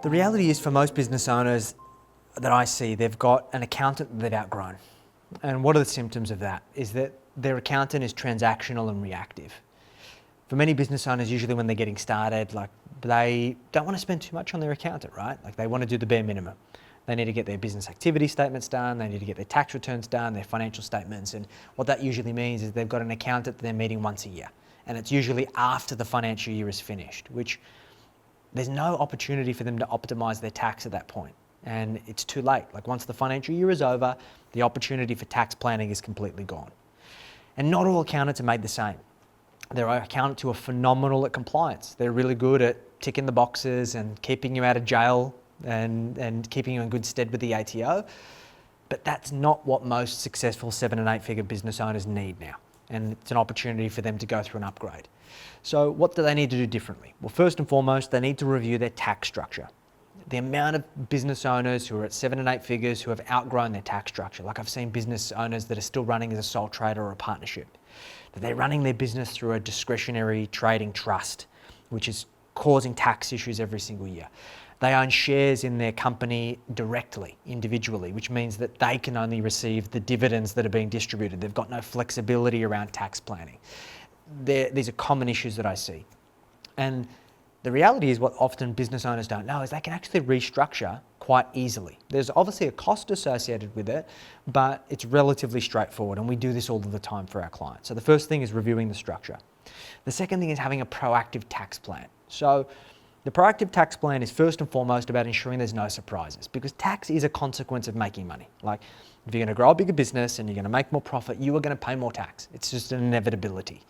The reality is for most business owners that I see, they've got an accountant that they've outgrown. And what are the symptoms of that? Is that their accountant is transactional and reactive. For many business owners, usually when they're getting started, they don't want to spend too much on their accountant, right? They want to do the bare minimum. They need to get their business activity statements done, they need to get their tax returns done, their financial statements, and what that usually means is they've got an accountant that they're meeting once a year. And it's usually after the financial year is finished, which there's no opportunity for them to optimize their tax at that point. And it's too late. Once the financial year is over, the opportunity for tax planning is completely gone. And not all accountants are made the same. There are accountants who are phenomenal at compliance. They're really good at ticking the boxes and keeping you out of jail and keeping you in good stead with the ATO. But that's not what most successful 7 and 8 figure business owners need now. And it's an opportunity for them to go through an upgrade. So what do they need to do differently? Well, first and foremost, they need to review their tax structure. The amount of business owners who are at 7 and 8 figures who have outgrown their tax structure. I've seen business owners that are still running as a sole trader or a partnership. That they're running their business through a discretionary trading trust, which is causing tax issues every single year. They own shares in their company directly, individually, which means that they can only receive the dividends that are being distributed. They've got no flexibility around tax planning. These are common issues that I see. And the reality is what often business owners don't know is they can actually restructure quite easily. There's obviously a cost associated with it, but it's relatively straightforward, and we do this all of the time for our clients. So the first thing is reviewing the structure. The second thing is having a proactive tax plan. So the proactive tax plan is first and foremost about ensuring there's no surprises, because tax is a consequence of making money. If you're going to grow a bigger business and you're going to make more profit, you are going to pay more tax. It's just an inevitability.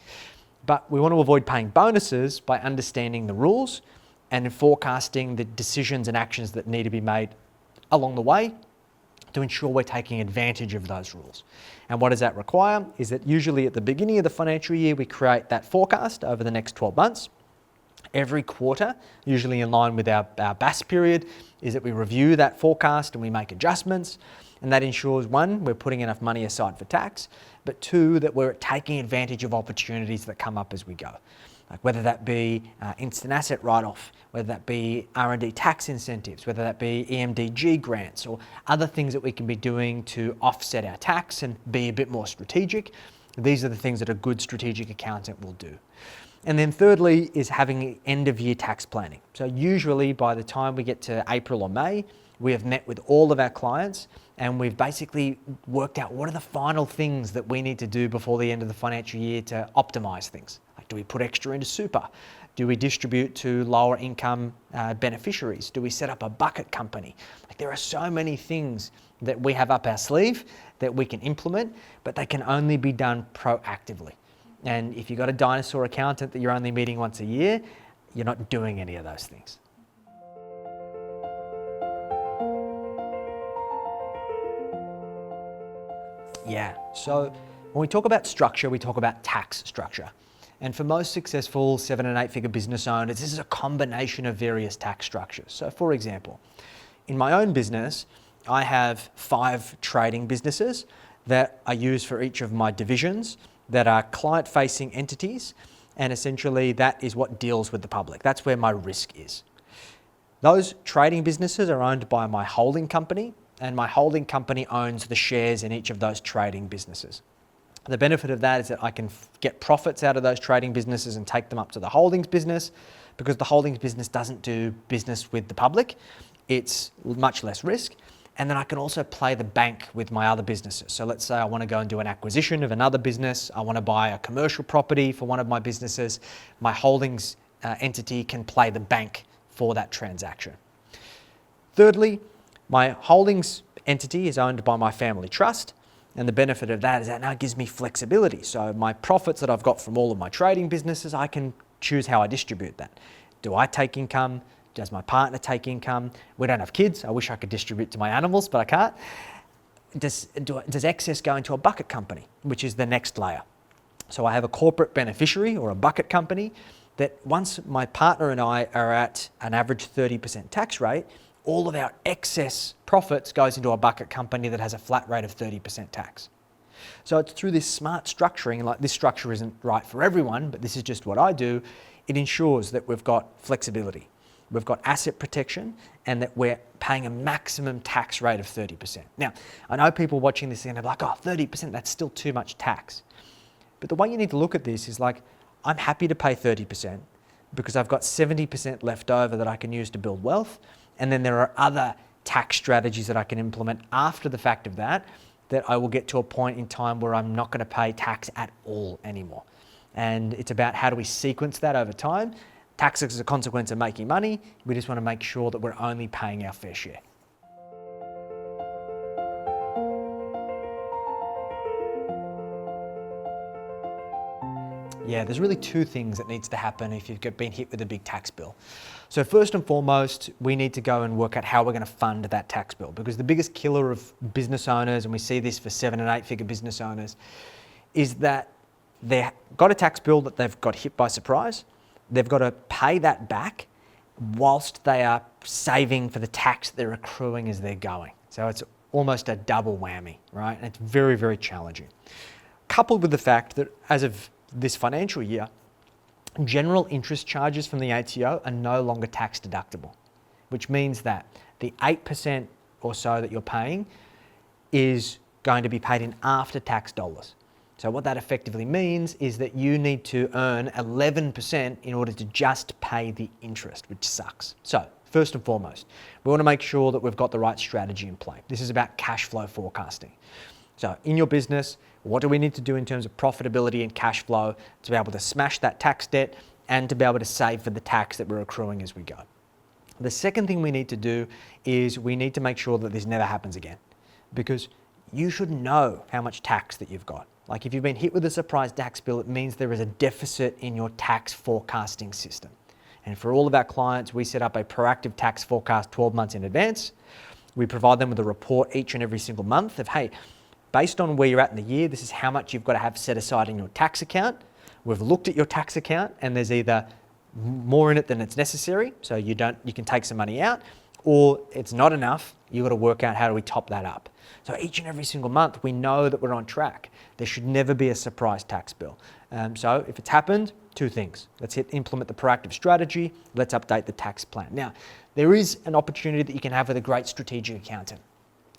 But we want to avoid paying bonuses by understanding the rules and forecasting the decisions and actions that need to be made along the way to ensure we're taking advantage of those rules. And what does that require? Is that usually at the beginning of the financial year, we create that forecast over the next 12 months. Every quarter, usually in line with our BAS period, is that we review that forecast and we make adjustments. And that ensures, one, we're putting enough money aside for tax, but two, that we're taking advantage of opportunities that come up as we go. Whether that be instant asset write-off, whether that be R&D tax incentives, whether that be EMDG grants or other things that we can be doing to offset our tax and be a bit more strategic. These are the things that a good strategic accountant will do. And then thirdly is having end of year tax planning. So usually by the time we get to April or May, we have met with all of our clients and we've basically worked out what are the final things that we need to do before the end of the financial year to optimize things. Do we put extra into super? Do we distribute to lower income beneficiaries? Do we set up a bucket company? There are so many things that we have up our sleeve that we can implement, but they can only be done proactively. And if you've got a dinosaur accountant that you're only meeting once a year, you're not doing any of those things. Yeah, so when we talk about structure, we talk about tax structure. And for most successful 7 and 8 figure business owners, this is a combination of various tax structures. So for example, in my own business, I have 5 trading businesses that I use for each of my divisions that are client-facing entities, and essentially that is what deals with the public. That's where my risk is. Those trading businesses are owned by my holding company, and my holding company owns the shares in each of those trading businesses. The benefit of that is that I can get profits out of those trading businesses and take them up to the holdings business, because the holdings business doesn't do business with the public. It's much less risk. And then I can also play the bank with my other businesses. So let's say I want to go and do an acquisition of another business. I want to buy a commercial property for one of my businesses. My holdings entity can play the bank for that transaction. Thirdly, my holdings entity is owned by my family trust. And the benefit of that is that now gives me flexibility. So my profits that I've got from all of my trading businesses, I can choose how I distribute that. Do I take income? Does my partner take income? We don't have kids. I wish I could distribute to my animals, but I can't. Does excess go into a bucket company, which is the next layer? So I have a corporate beneficiary or a bucket company that once my partner and I are at an average 30% tax rate, all of our excess profits goes into a bucket company that has a flat rate of 30% tax. So it's through this smart structuring, and this structure isn't right for everyone, but this is just what I do, it ensures that we've got flexibility. we've got asset protection, and that we're paying a maximum tax rate of 30%. Now, I know people watching this and they're like, oh, 30%, that's still too much tax. But the way you need to look at this is like, I'm happy to pay 30% because I've got 70% left over that I can use to build wealth. And then there are other tax strategies that I can implement after the fact of that I will get to a point in time where I'm not going to pay tax at all anymore. And it's about how do we sequence that over time. Tax is a consequence of making money. We just want to make sure that we're only paying our fair share. Yeah, there's really two things that needs to happen if you've been hit with a big tax bill. So first and foremost, we need to go and work out how we're going to fund that tax bill, because the biggest killer of business owners, and we see this for 7- and 8-figure business owners, is that they've got a tax bill that they've got hit by surprise. They've got to pay that back whilst they are saving for the tax they're accruing as they're going. So it's almost a double whammy, right? And it's very, very challenging. Coupled with the fact that as of this financial year, general interest charges from the ATO are no longer tax deductible, which means that the 8% or so that you're paying is going to be paid in after-tax dollars. So what that effectively means is that you need to earn 11% in order to just pay the interest, which sucks. So first and foremost, we want to make sure that we've got the right strategy in play. This is about cash flow forecasting. So in your business, what do we need to do in terms of profitability and cash flow to be able to smash that tax debt and to be able to save for the tax that we're accruing as we go? The second thing we need to do is we need to make sure that this never happens again, because you should know how much tax that you've got. Like if you've been hit with a surprise tax bill, it means there is a deficit in your tax forecasting system. And for all of our clients, we set up a proactive tax forecast 12 months in advance. We provide them with a report each and every single month of, hey, based on where you're at in the year, this is how much you've got to have set aside in your tax account. We've looked at your tax account and there's either more in it than it's necessary, so you can take some money out, or it's not enough, you've got to work out how do we top that up. So each and every single month, we know that we're on track. There should never be a surprise tax bill. So if it's happened, two things. Let's implement the proactive strategy. Let's update the tax plan. Now, there is an opportunity that you can have with a great strategic accountant.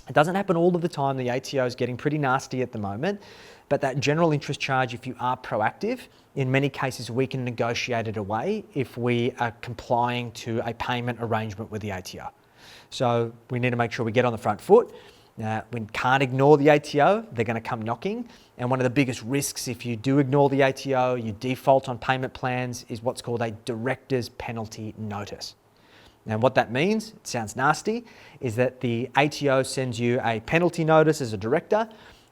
It doesn't happen all of the time. The ATO is getting pretty nasty at the moment, but that general interest charge, if you are proactive, in many cases we can negotiate it away if we are complying to a payment arrangement with the ATO. So we need to make sure we get on the front foot. We can't ignore the ATO, they're going to come knocking. And one of the biggest risks if you do ignore the ATO, you default on payment plans, is what's called a director's penalty notice. And what that means, it sounds nasty, is that the ATO sends you a penalty notice as a director,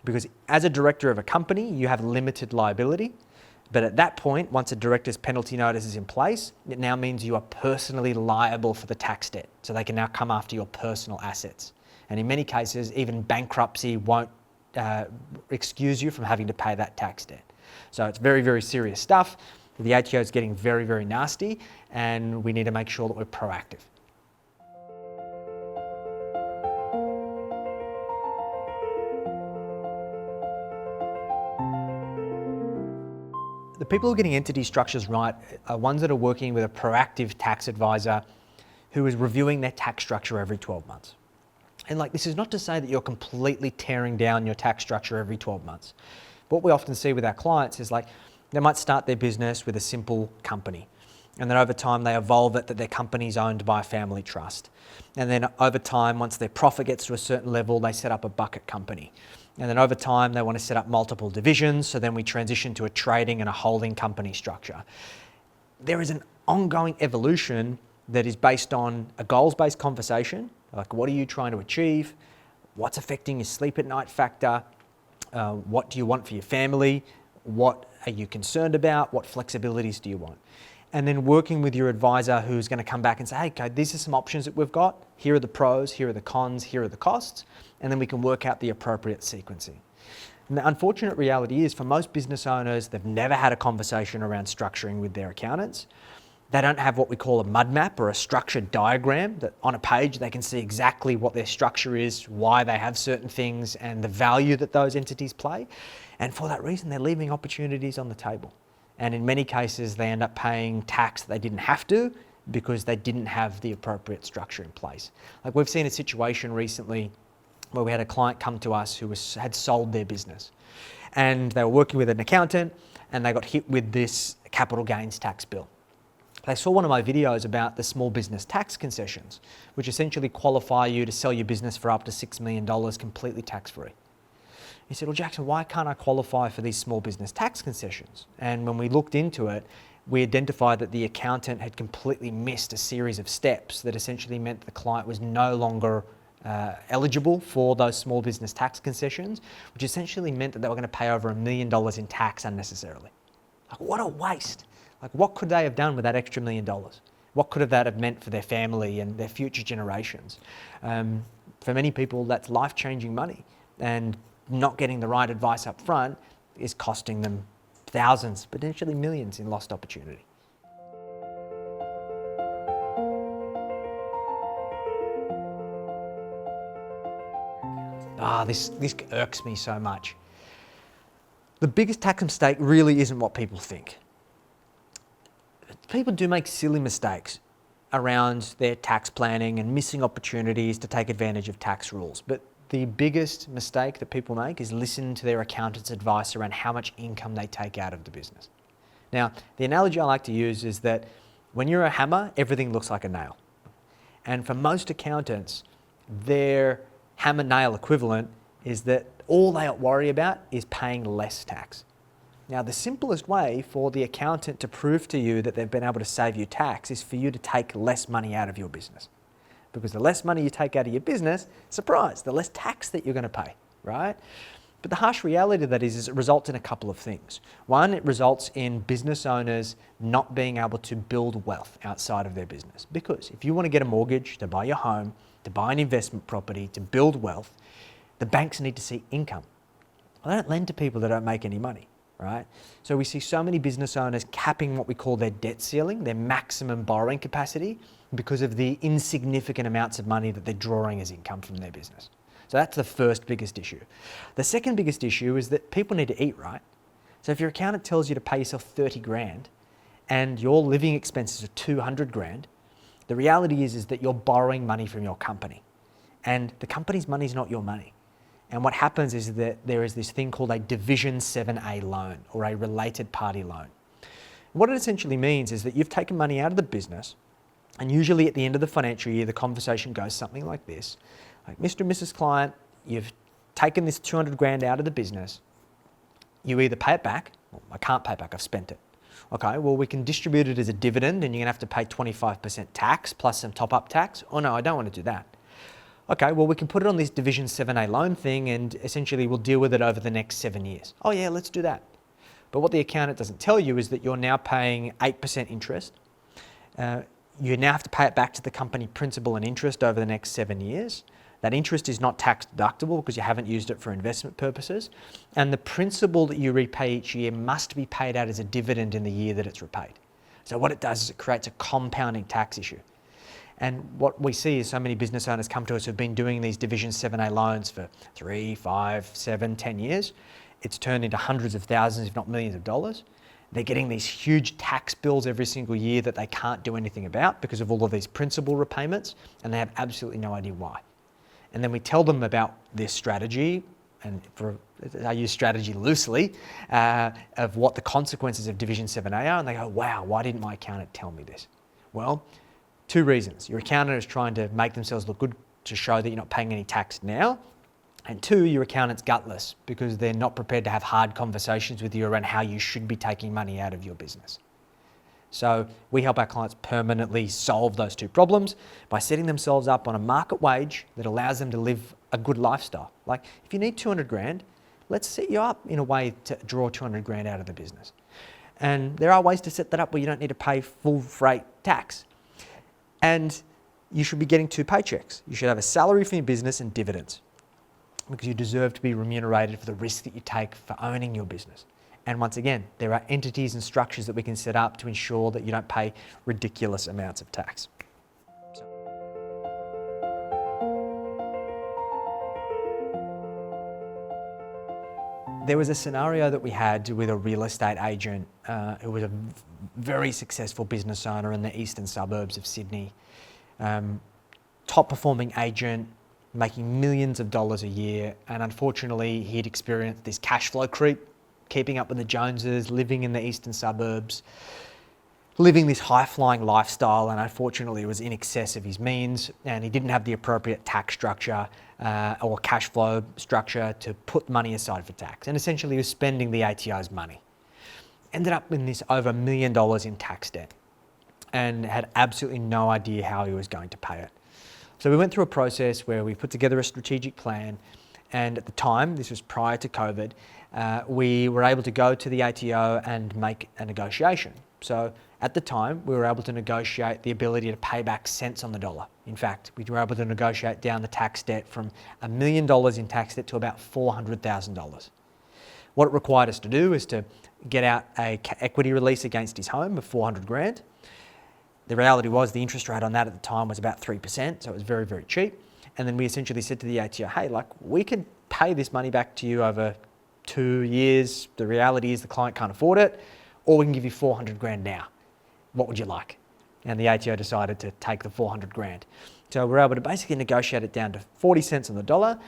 because as a director of a company, you have limited liability. But at that point, once a director's penalty notice is in place, it now means you are personally liable for the tax debt. So they can now come after your personal assets. And in many cases, even bankruptcy won't excuse you from having to pay that tax debt. So it's very, very serious stuff. The ATO is getting very, very nasty, and we need to make sure that we're proactive. The people who are getting entity structures right are ones that are working with a proactive tax advisor who is reviewing their tax structure every 12 months. And this is not to say that you're completely tearing down your tax structure every 12 months. What we often see with our clients is they might start their business with a simple company, and then over time they evolve it that their company is owned by a family trust. And then over time, once their profit gets to a certain level, they set up a bucket company. And then over time, they want to set up multiple divisions, so then we transition to a trading and a holding company structure. There is an ongoing evolution that is based on a goals-based conversation, like what are you trying to achieve, what's affecting your sleep at night factor, what do you want for your family, what are you concerned about, what flexibilities do you want? And then working with your advisor who's going to come back and say, hey, okay, these are some options that we've got. Here are the pros, here are the cons, here are the costs. And then we can work out the appropriate sequencing. And the unfortunate reality is for most business owners, they've never had a conversation around structuring with their accountants. They don't have what we call a mud map or a structured diagram that on a page they can see exactly what their structure is, why they have certain things, and the value that those entities play. And for that reason, they're leaving opportunities on the table. And in many cases, they end up paying tax that they didn't have to because they didn't have the appropriate structure in place. Like we've seen a situation recently where we had a client come to us who had sold their business, and they were working with an accountant and they got hit with this capital gains tax bill. They saw one of my videos about the small business tax concessions, which essentially qualify you to sell your business for up to $6 million completely tax-free. He said, well, Jackson, why can't I qualify for these small business tax concessions? And when we looked into it, we identified that the accountant had completely missed a series of steps that essentially meant the client was no longer eligible for those small business tax concessions, which essentially meant that they were going to pay over $1 million in tax unnecessarily. Like, what a waste. Like, what could they have done with that extra $1 million? What could that have meant for their family and their future generations? For many people, that's life-changing money, and not getting the right advice up front is costing them thousands, potentially millions in lost opportunity. This irks me so much. The biggest tax mistake really isn't what people think. People do make silly mistakes around their tax planning and missing opportunities to take advantage of tax rules. But the biggest mistake that people make is listen to their accountant's advice around how much income they take out of the business. Now, the analogy I like to use is that when you're a hammer, everything looks like a nail. And for most accountants, their hammer-nail equivalent is that all they worry about is paying less tax. Now, the simplest way for the accountant to prove to you that they've been able to save you tax is for you to take less money out of your business. Because the less money you take out of your business, surprise, the less tax that you're going to pay, right? But the harsh reality of that is it results in a couple of things. One, it results in business owners not being able to build wealth outside of their business. Because if you want to get a mortgage to buy your home, to buy an investment property, to build wealth, the banks need to see income. Well, they don't lend to people that don't make any money, right? So we see so many business owners capping what we call their debt ceiling, their maximum borrowing capacity, because of the insignificant amounts of money that they're drawing as income from their business. So that's the first biggest issue. The second biggest issue is that people need to eat, right? So if your accountant tells you to pay yourself 30 grand and your living expenses are 200 grand, the reality is that you're borrowing money from your company, and the company's money is not your money. And what happens is that there is this thing called a Division 7A loan, or a related party loan. What it essentially means is that you've taken money out of the business, and usually at the end of the financial year, the conversation goes something like this. Like, Mr. and Mrs. Client, you've taken this 200 grand out of the business. You either pay it back. Well, I can't pay it back, I've spent it. Okay, well, we can distribute it as a dividend and you're gonna have to pay 25% tax plus some top-up tax. Oh no, I don't want to do that. Okay, well, we can put it on this Division 7A loan thing and essentially we'll deal with it over the next 7 years. Oh yeah, let's do that. But what the accountant doesn't tell you is that you're now paying 8% interest. You now have to pay it back to the company principal and interest over the next 7 years. That interest is not tax deductible because you haven't used it for investment purposes. And the principal that you repay each year must be paid out as a dividend in the year that it's repaid. So what it does is it creates a compounding tax issue. And what we see is so many business owners come to us who've been doing these Division 7A loans for 3, 5, 7, 10 years. It's turned into hundreds of thousands, if not millions of dollars. They're getting these huge tax bills every single year that they can't do anything about because of all of these principal repayments, and they have absolutely no idea why. And then we tell them about this strategy, and I use strategy loosely, of what the consequences of Division 7A are, and they go, wow, why didn't my accountant tell me this? Well, 2 reasons. Your accountant is trying to make themselves look good to show that you're not paying any tax now, and 2, your accountant's gutless because they're not prepared to have hard conversations with you around how you should be taking money out of your business. So we help our clients permanently solve those 2 problems by setting themselves up on a market wage that allows them to live a good lifestyle. Like, if you need 200 grand, let's set you up in a way to draw 200 grand out of the business. And there are ways to set that up where you don't need to pay full freight tax. And you should be getting 2 paychecks. You should have a salary from your business and dividends, because you deserve to be remunerated for the risk that you take for owning your business. And once again, there are entities and structures that we can set up to ensure that you don't pay ridiculous amounts of tax. There was a scenario that we had with a real estate agent who was a very successful business owner in the eastern suburbs of Sydney. Top performing agent, making millions of dollars a year, and unfortunately he'd experienced this cash flow creep, keeping up with the Joneses, living in the eastern suburbs, living this high-flying lifestyle, and unfortunately it was in excess of his means, and he didn't have the appropriate tax structure or cash flow structure to put money aside for tax, and essentially he was spending the ATO's money. Ended up in this over $1 million in tax debt and had absolutely no idea how he was going to pay it. So we went through a process where we put together a strategic plan, and at the time, this was prior to COVID, we were able to go to the ATO and make a negotiation. So at the time, we were able to negotiate the ability to pay back cents on the dollar. In fact, we were able to negotiate down the tax debt from $1 million in tax debt to about $400,000. What it required us to do is to get out a equity release against his home of 400 grand. The reality was the interest rate on that at the time was about 3%, so it was very, very cheap. And then we essentially said to the ATO, hey, we could pay this money back to you over 2 years. The reality is the client can't afford it, or we can give you 400 grand now. What would you like? And the ATO decided to take the 400 grand. So we're able to basically negotiate it down to 40 cents on the dollar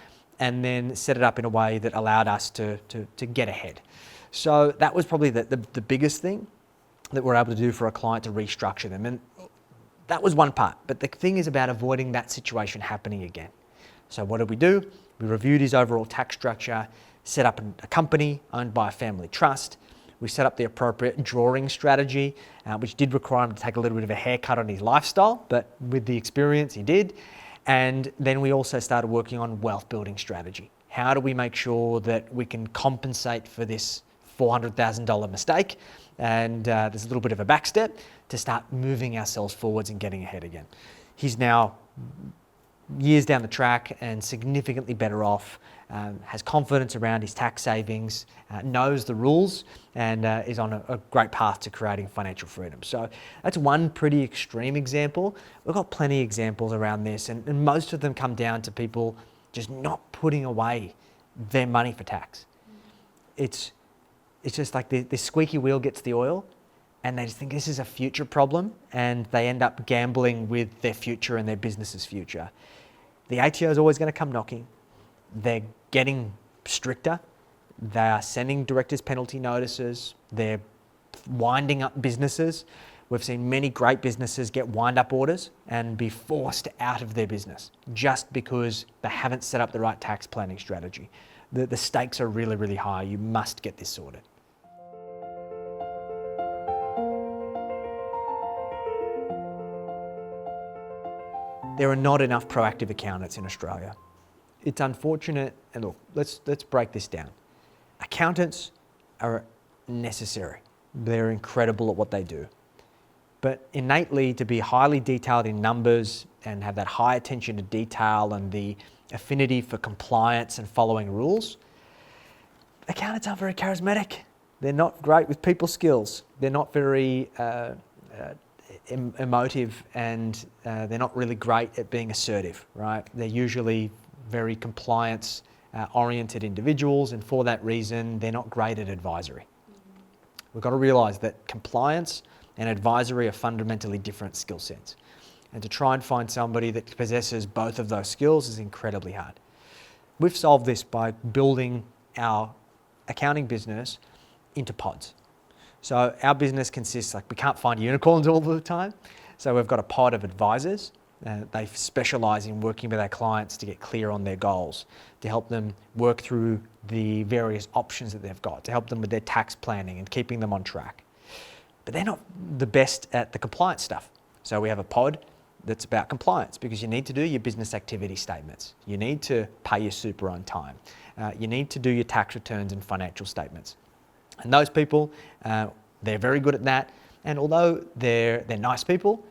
and then set it up in a way that allowed us to get ahead. So that was probably the biggest thing that we're able to do for a client to restructure them. And that was one part, but the thing is about avoiding that situation happening again. So what did we do? We reviewed his overall tax structure, set up a company owned by a family trust. We set up the appropriate drawing strategy, which did require him to take a little bit of a haircut on his lifestyle, but with the experience he did. And then we also started working on wealth building strategy. How do we make sure that we can compensate for this $400,000 mistake? And there's a little bit of a back step to start moving ourselves forwards and getting ahead again. He's now years down the track and significantly better off, has confidence around his tax savings, knows the rules, and is on a great path to creating financial freedom. So that's one pretty extreme example. We've got plenty of examples around this, and most of them come down to people just not putting away their money for tax. It's just like the squeaky wheel gets the oil, and they just think this is a future problem, and they end up gambling with their future and their business's future. The ATO is always going to come knocking. They're getting stricter. They are sending directors' penalty notices. They're winding up businesses. We've seen many great businesses get wind-up orders and be forced out of their business just because they haven't set up the right tax planning strategy. The stakes are really, really high. You must get this sorted. There are not enough proactive accountants in Australia. It's unfortunate, and look, let's break this down. Accountants are necessary. They're incredible at what they do. But innately, to be highly detailed in numbers and have that high attention to detail and the affinity for compliance and following rules, accountants aren't very charismatic. They're not great with people skills. They're not very emotive, and they're not really great at being assertive, right? They're usually very compliance oriented individuals, and for that reason, they're not great at advisory. We've got to realise that compliance and advisory are fundamentally different skill sets. And to try and find somebody that possesses both of those skills is incredibly hard. We've solved this by building our accounting business into pods. So our business consists, we can't find unicorns all the time. So we've got a pod of advisors. They specialise in working with our clients to get clear on their goals, to help them work through the various options that they've got, to help them with their tax planning and keeping them on track. But they're not the best at the compliance stuff. So we have a pod that's about compliance, because you need to do your business activity statements. You need to pay your super on time. You need to do your tax returns and financial statements. And those people, they're very good at that. And although they're nice people,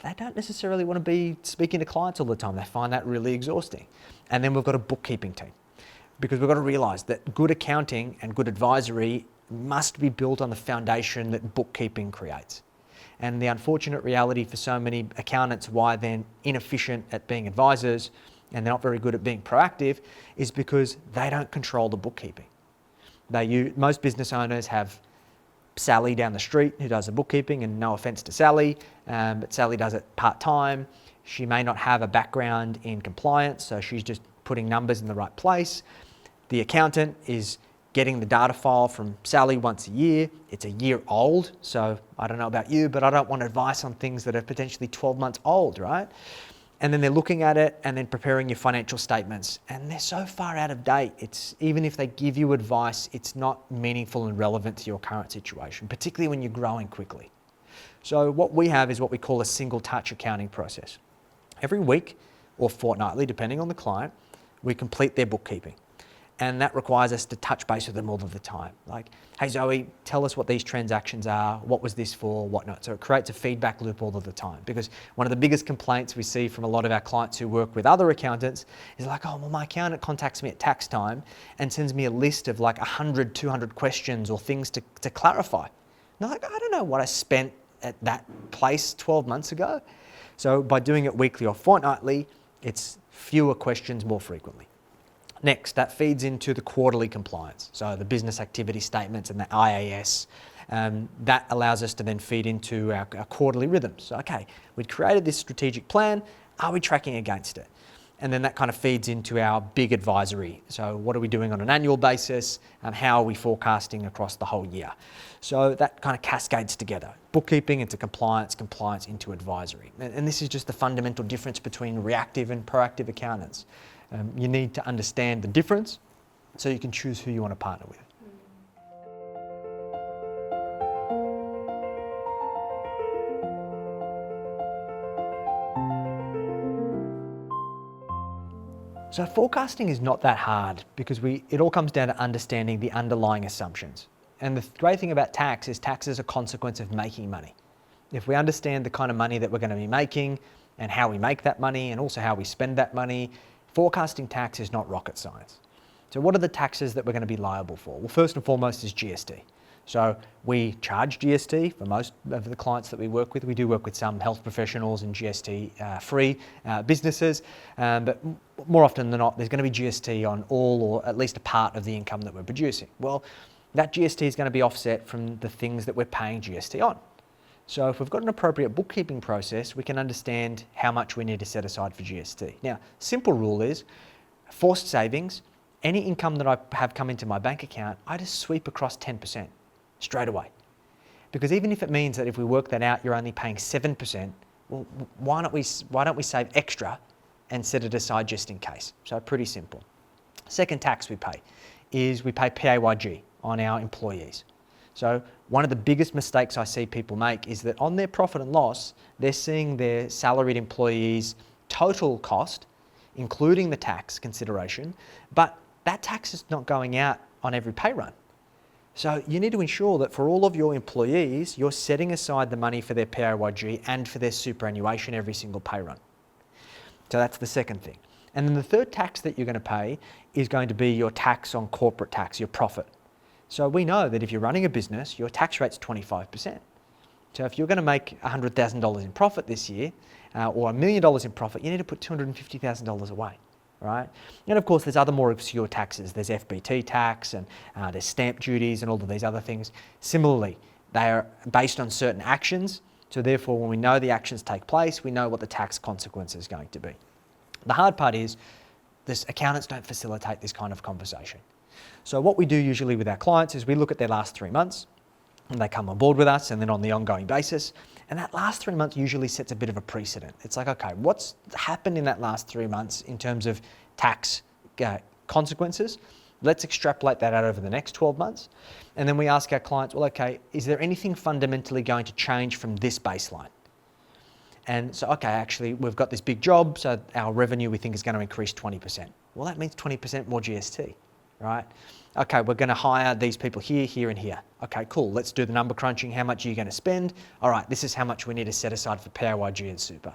they don't necessarily want to be speaking to clients all the time. They find that really exhausting. And then we've got a bookkeeping team, because we've got to realise that good accounting and good advisory must be built on the foundation that bookkeeping creates. And the unfortunate reality for so many accountants why they're inefficient at being advisors and they're not very good at being proactive is because they don't control the bookkeeping. Most business owners have Sally down the street who does the bookkeeping, and no offence to Sally, but Sally does it part-time. She may not have a background in compliance, so she's just putting numbers in the right place. The accountant is getting the data file from Sally once a year. It's a year old, so I don't know about you, but I don't want advice on things that are potentially 12 months old, right? And then they're looking at it and then preparing your financial statements, and they're so far out of date. Even if they give you advice, it's not meaningful and relevant to your current situation, particularly when you're growing quickly. So what we have is what we call a single touch accounting process. Every week or fortnightly, depending on the client, we complete their bookkeeping. And that requires us to touch base with them all of the time. Like, hey Zoe, tell us what these transactions are, what was this for, whatnot. So it creates a feedback loop all of the time, because one of the biggest complaints we see from a lot of our clients who work with other accountants is like, oh, well, my accountant contacts me at tax time and sends me a list of like 100, 200 questions or things to clarify. And I'm like, I don't know what I spent at that place 12 months ago. So by doing it weekly or fortnightly, it's fewer questions more frequently. Next, that feeds into the quarterly compliance. So the business activity statements and the IAS, that allows us to then feed into our quarterly rhythms. So, okay, we'd created this strategic plan, are we tracking against it? And then that kind of feeds into our big advisory. So what are we doing on an annual basis? How are we forecasting across the whole year? So that kind of cascades together. Bookkeeping into compliance, compliance into advisory. And this is just the fundamental difference between reactive and proactive accountants. You need to understand the difference so you can choose who you want to partner with. So forecasting is not that hard, because it all comes down to understanding the underlying assumptions. And the great thing about tax is a consequence of making money. If we understand the kind of money that we're going to be making and how we make that money and also how we spend that money, forecasting tax is not rocket science. So what are the taxes that we're going to be liable for? Well, first and foremost is GST. So we charge GST for most of the clients that we work with. We do work with some health professionals and GST-free businesses, but more often than not, there's going to be GST on all or at least a part of the income that we're producing. Well, that GST is going to be offset from the things that we're paying GST on. So if we've got an appropriate bookkeeping process, we can understand how much we need to set aside for GST. Now, simple rule is, forced savings, any income that I have come into my bank account, I just sweep across 10% straight away. Because even if it means that if we work that out, you're only paying 7%, well, why don't we save extra and set it aside just in case? So pretty simple. Second tax we pay is we pay PAYG on our employees. So one of the biggest mistakes I see people make is that on their profit and loss, they're seeing their salaried employees' total cost, including the tax consideration, but that tax is not going out on every pay run. So you need to ensure that for all of your employees, you're setting aside the money for their PAYG and for their superannuation every single pay run. So that's the second thing. And then the third tax that you're going to pay is going to be your tax on corporate tax, your profit. So we know that if you're running a business, your tax rate's 25%. So if you're going to make $100,000 in profit this year, or $1 million in profit, you need to put $250,000 away, right? And of course, there's other more obscure taxes. There's FBT tax, and there's stamp duties and all of these other things. Similarly, they are based on certain actions. So therefore, when we know the actions take place, we know what the tax consequence is going to be. The hard part is, accountants don't facilitate this kind of conversation. So what we do usually with our clients is we look at their last 3 months, and they come on board with us, and then on the ongoing basis. And that last 3 months usually sets a bit of a precedent. It's like, okay, what's happened in that last 3 months in terms of tax consequences? Let's extrapolate that out over the next 12 months. And then we ask our clients, well, okay, is there anything fundamentally going to change from this baseline? And so, okay, actually, we've got this big job, so our revenue we think is going to increase 20%. Well, that means 20% more GST. Right? Okay, we're going to hire these people here, here, and here. Okay, cool. Let's do the number crunching. How much are you going to spend? All right, this is how much we need to set aside for PAYG and super.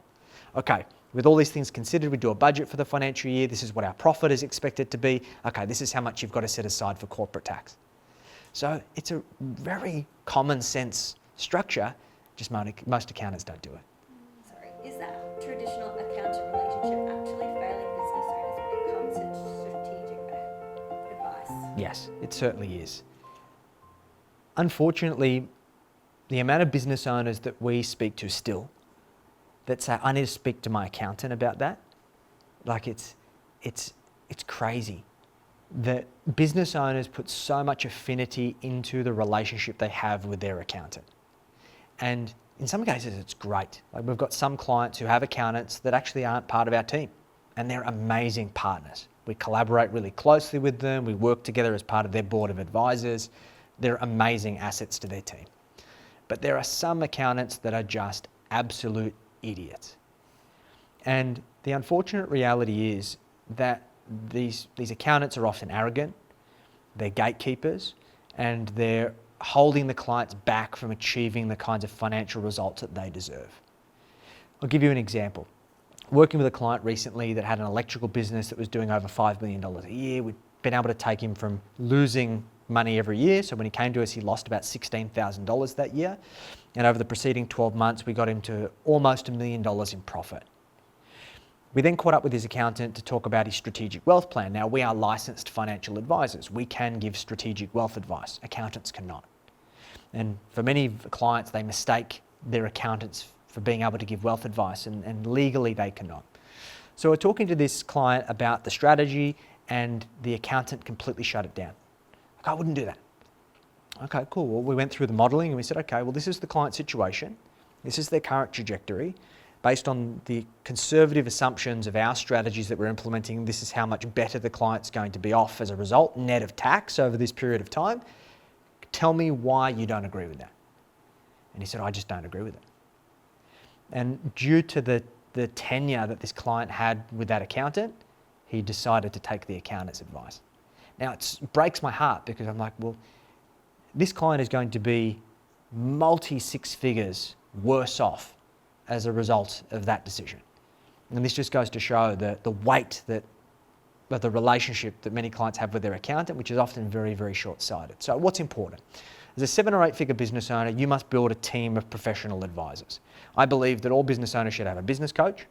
Okay, with all these things considered, we do a budget for the financial year. This is what our profit is expected to be. Okay, this is how much you've got to set aside for corporate tax. So it's a very common sense structure, just most accountants don't do it. Sorry, is that traditional accountant relationship actually failing business owners when it comes to strategic advice? Yes, it certainly is. Unfortunately, the amount of business owners that we speak to still that say, I need to speak to my accountant about that, like it's crazy that business owners put so much affinity into the relationship they have with their accountant. And in some cases, it's great. Like we've got some clients who have accountants that actually aren't part of our team, and they're amazing partners. We collaborate really closely with them. We work together as part of their board of advisors. They're amazing assets to their team. But there are some accountants that are just absolute idiots. And the unfortunate reality is that these accountants are often arrogant, they're gatekeepers, and they're holding the clients back from achieving the kinds of financial results that they deserve. I'll give you an example. Working with a client recently that had an electrical business that was doing over $5 million a year. We've been able to take him from losing money every year. So when he came to us, he lost about $16,000 that year. And over the preceding 12 months, we got him to almost $1 million in profit. We then caught up with his accountant to talk about his strategic wealth plan. Now, we are licensed financial advisors. We can give strategic wealth advice. Accountants cannot. And for many clients, they mistake their accountants for being able to give wealth advice, and legally they cannot. So we're talking to this client about the strategy, and the accountant completely shut it down. Like, I wouldn't do that. Okay, cool. Well, we went through the modelling and we said, okay, well, this is the client situation. This is their current trajectory. Based on the conservative assumptions of our strategies that we're implementing, this is how much better the client's going to be off as a result, net of tax over this period of time. Tell me why you don't agree with that. And he said, I just don't agree with it. And due to the tenure that this client had with that accountant, he decided to take the accountant's advice. Now, it breaks my heart because I'm like, well, this client is going to be multi-six figures worse off as a result of that decision. And this just goes to show the weight that the relationship that many clients have with their accountant, which is often very, very short-sighted. So what's important? As a 7 or 8 figure business owner, you must build a team of professional advisors. I believe that all business owners should have a business coach,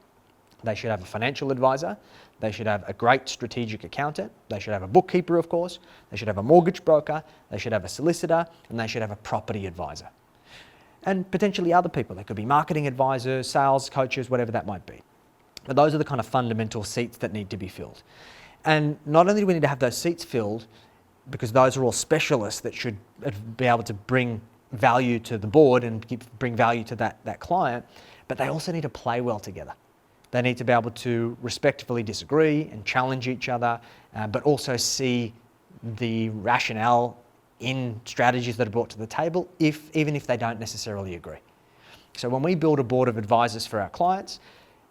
they should have a financial advisor, they should have a great strategic accountant, they should have a bookkeeper, of course, they should have a mortgage broker, they should have a solicitor, and they should have a property advisor. And potentially other people. They could be marketing advisors, sales coaches, whatever that might be. But those are the kind of fundamental seats that need to be filled. And not only do we need to have those seats filled, because those are all specialists that should be able to bring value to the board and bring value to that client, but they also need to play well together. They need to be able to respectfully disagree and challenge each other, but also see the rationale in strategies that are brought to the table, even if they don't necessarily agree. So when we build a board of advisors for our clients,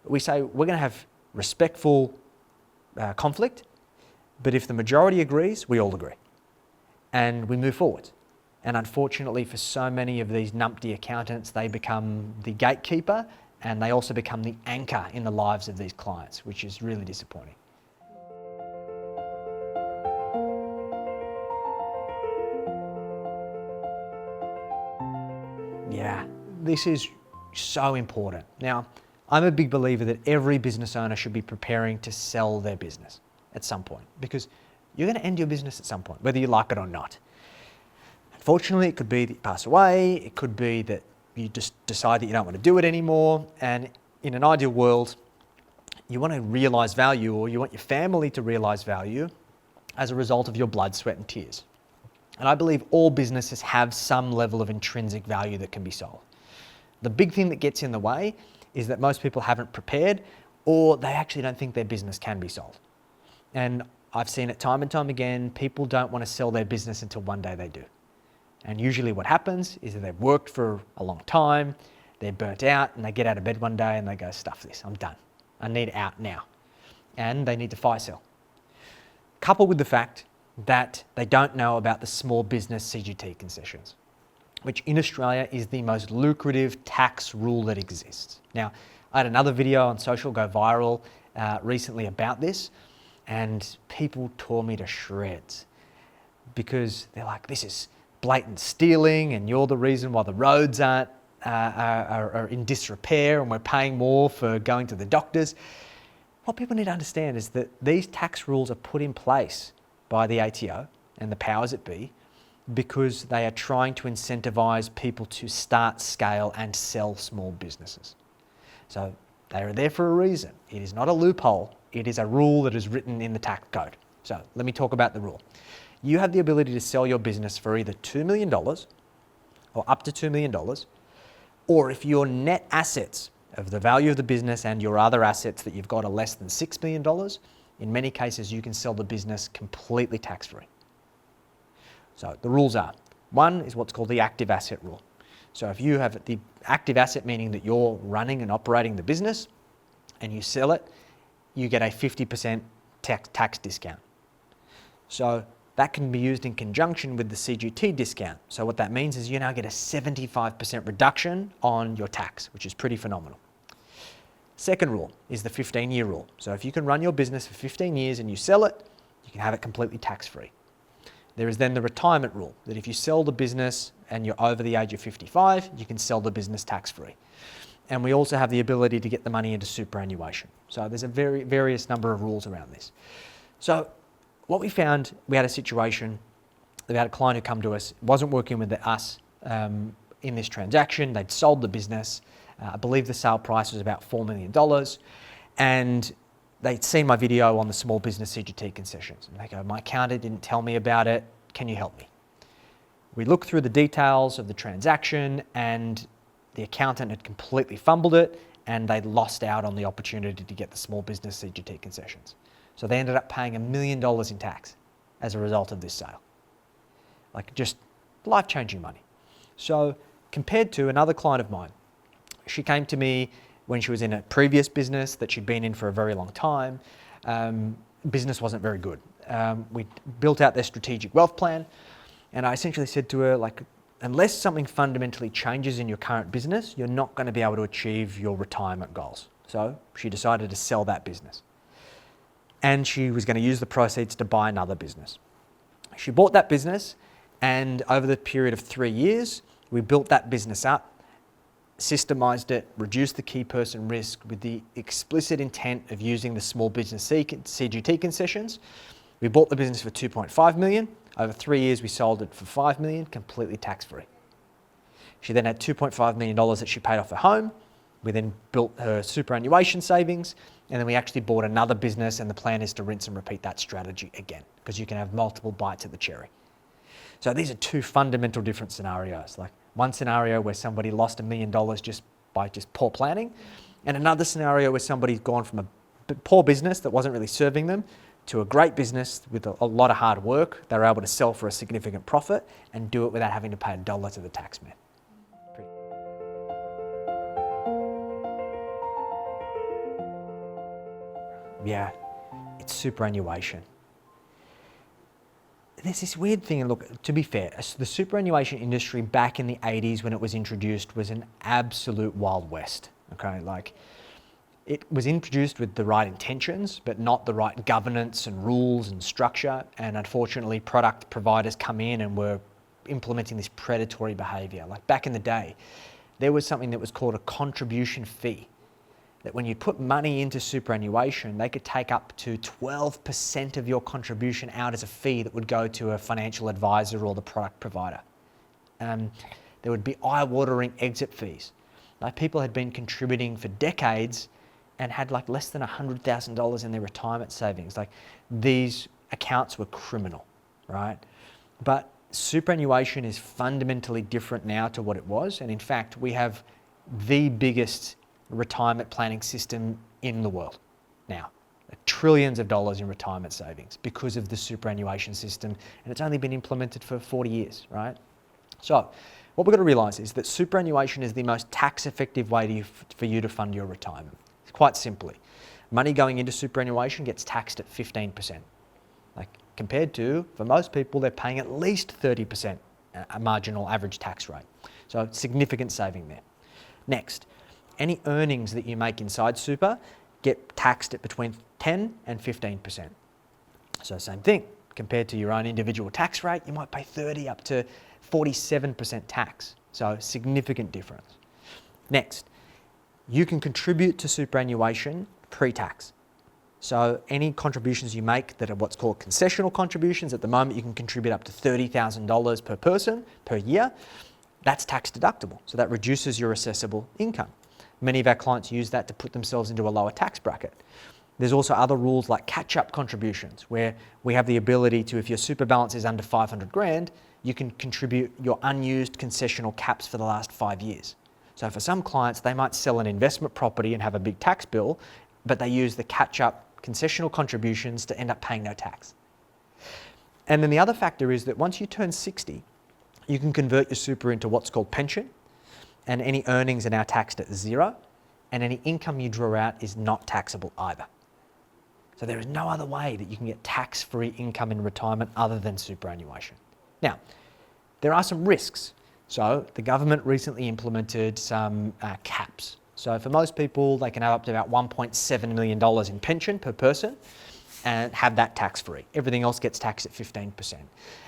we say we're going to have respectful conflict, but if the majority agrees, we all agree. And we move forward. And unfortunately for so many of these numpty accountants, they become the gatekeeper and they also become the anchor in the lives of these clients, which is really disappointing. Yeah, this is so important. Now, I'm a big believer that every business owner should be preparing to sell their business at some point, because you're going to end your business at some point, whether you like it or not. Unfortunately, it could be that you pass away, it could be that you just decide that you don't want to do it anymore, and in an ideal world, you want to realise value, or you want your family to realise value as a result of your blood, sweat and tears. And I believe all businesses have some level of intrinsic value that can be sold. The big thing that gets in the way is that most people haven't prepared, or they actually don't think their business can be sold. And I've seen it time and time again, people don't want to sell their business until one day they do. And usually what happens is that they've worked for a long time, they're burnt out, and they get out of bed one day and they go, stuff this, I'm done. I need out now. And they need to fire sell. Coupled with the fact that they don't know about the small business CGT concessions, which in Australia is the most lucrative tax rule that exists. Now, I had another video on social go viral recently about this, and people tore me to shreds because they're like, this is blatant stealing and you're the reason why the roads are in disrepair and we're paying more for going to the doctors. What people need to understand is that these tax rules are put in place by the ATO and the powers that be because they are trying to incentivize people to start, scale, and sell small businesses. So they are there for a reason. It is not a loophole. It is a rule that is written in the tax code. So let me talk about the rule. You have the ability to sell your business for either $2 million or up to $2 million, or if your net assets of the value of the business and your other assets that you've got are less than $6 million, in many cases you can sell the business completely tax-free. So the rules are, one is what's called the active asset rule. So if you have the active asset, meaning that you're running and operating the business and you sell it, you get a 50% tax discount. So that can be used in conjunction with the CGT discount. So what that means is you now get a 75% reduction on your tax, which is pretty phenomenal. Second rule is the 15-year rule. So if you can run your business for 15 years and you sell it, you can have it completely tax-free. There is then the retirement rule, that if you sell the business and you're over the age of 55, you can sell the business tax-free. And we also have the ability to get the money into superannuation. So there's a various number of rules around this. So what we found, we had a situation, we had a client who come to us, wasn't working with us in this transaction. They'd sold the business. I believe the sale price was about $4 million. And they'd seen my video on the small business CGT concessions. And they go, my accountant didn't tell me about it. Can you help me? We looked through the details of the transaction and the accountant had completely fumbled it and they'd lost out on the opportunity to get the small business CGT concessions. So they ended up paying $1 million in tax as a result of this sale. Like just life-changing money. So compared to another client of mine, she came to me when she was in a previous business that she'd been in for a very long time. Business wasn't very good. We built out their strategic wealth plan and I essentially said to her, like, unless something fundamentally changes in your current business, you're not going to be able to achieve your retirement goals. So she decided to sell that business. And she was going to use the proceeds to buy another business. She bought that business and over the period of 3 years, we built that business up, systemized it, reduced the key person risk with the explicit intent of using the small business CGT concessions. We bought the business for $2.5 million. Over 3 years, we sold it for $5 million, completely tax-free. She then had $2.5 million that she paid off her home. We then built her superannuation savings, and then we actually bought another business, and the plan is to rinse and repeat that strategy again, because you can have multiple bites at the cherry. So these are two fundamental different scenarios. Like one scenario where somebody lost $1 million just by poor planning, and another scenario where somebody's gone from a poor business that wasn't really serving them to a great business with a lot of hard work. They were able to sell for a significant profit and do it without having to pay $1 to the tax man. Yeah, it's superannuation. There's this weird thing, and look, to be fair, the superannuation industry back in the 80s when it was introduced was an absolute Wild West, okay? Like, it was introduced with the right intentions, but not the right governance and rules and structure, and unfortunately product providers come in and were implementing this predatory behaviour. Like back in the day, there was something that was called a contribution fee, that when you put money into superannuation, they could take up to 12% of your contribution out as a fee that would go to a financial advisor or the product provider. There would be eye-watering exit fees. Like people had been contributing for decades and had like less than $100,000 in their retirement savings. Like these accounts were criminal, right? But superannuation is fundamentally different now to what it was. And in fact, we have the biggest retirement planning system in the world now. Trillions of dollars in retirement savings because of the superannuation system, and it's only been implemented for 40 years, right? So what we've got to realise is that superannuation is the most tax-effective way for you to fund your retirement. Quite simply, money going into superannuation gets taxed at 15%. Like compared to, for most people, they're paying at least 30% a marginal average tax rate. So significant saving there. Next, any earnings that you make inside super get taxed at between 10 and 15%. So same thing, compared to your own individual tax rate, you might pay 30 up to 47% tax. So significant difference. Next, you can contribute to superannuation pre-tax. So any contributions you make that are what's called concessional contributions, at the moment you can contribute up to $30,000 per person per year, that's tax deductible. So that reduces your assessable income. Many of our clients use that to put themselves into a lower tax bracket. There's also other rules like catch-up contributions, where we have the ability to, if your super balance is under 500 grand, you can contribute your unused concessional caps for the last 5 years. So for some clients, they might sell an investment property and have a big tax bill, but they use the catch-up concessional contributions to end up paying no tax. And then the other factor is that once you turn 60, you can convert your super into what's called pension, and any earnings are now taxed at zero, and any income you draw out is not taxable either. So there is no other way that you can get tax-free income in retirement other than superannuation. Now, there are some risks. So the government recently implemented some caps. So for most people, they can have up to about $1.7 million in pension per person and have that tax-free. Everything else gets taxed at 15%.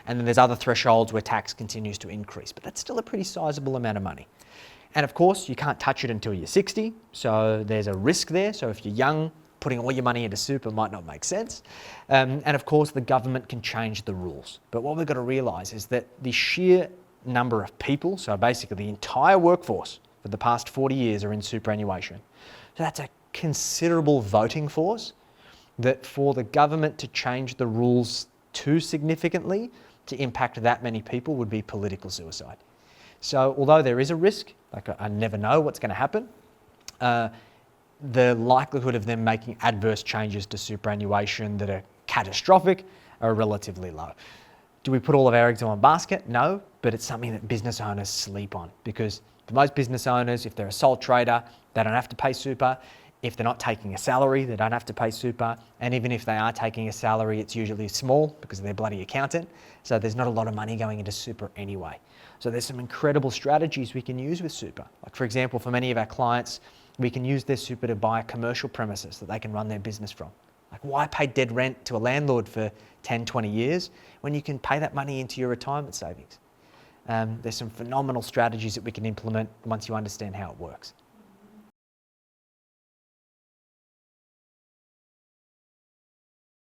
And then there's other thresholds where tax continues to increase, but that's still a pretty sizable amount of money. And of course, you can't touch it until you're 60, so there's a risk there. So if you're young, putting all your money into super might not make sense. And of course, the government can change the rules. But what we've got to realise is that the sheer number of people, so basically the entire workforce for the past 40 years are in superannuation. So that's a considerable voting force that for the government to change the rules too significantly to impact that many people would be political suicide. So although there is a risk, like I never know what's going to happen, the likelihood of them making adverse changes to superannuation that are catastrophic are relatively low. Do we put all of our eggs in one basket? No, but it's something that business owners sleep on, because for most business owners, if they're a sole trader, they don't have to pay super. If they're not taking a salary, they don't have to pay super. And even if they are taking a salary, it's usually small because of their bloody accountant. So there's not a lot of money going into super anyway. So there's some incredible strategies we can use with super. Like for example, for many of our clients, we can use their super to buy commercial premises that they can run their business from. Like why pay dead rent to a landlord for 10, 20 years when you can pay that money into your retirement savings? There's some phenomenal strategies that we can implement once you understand how it works.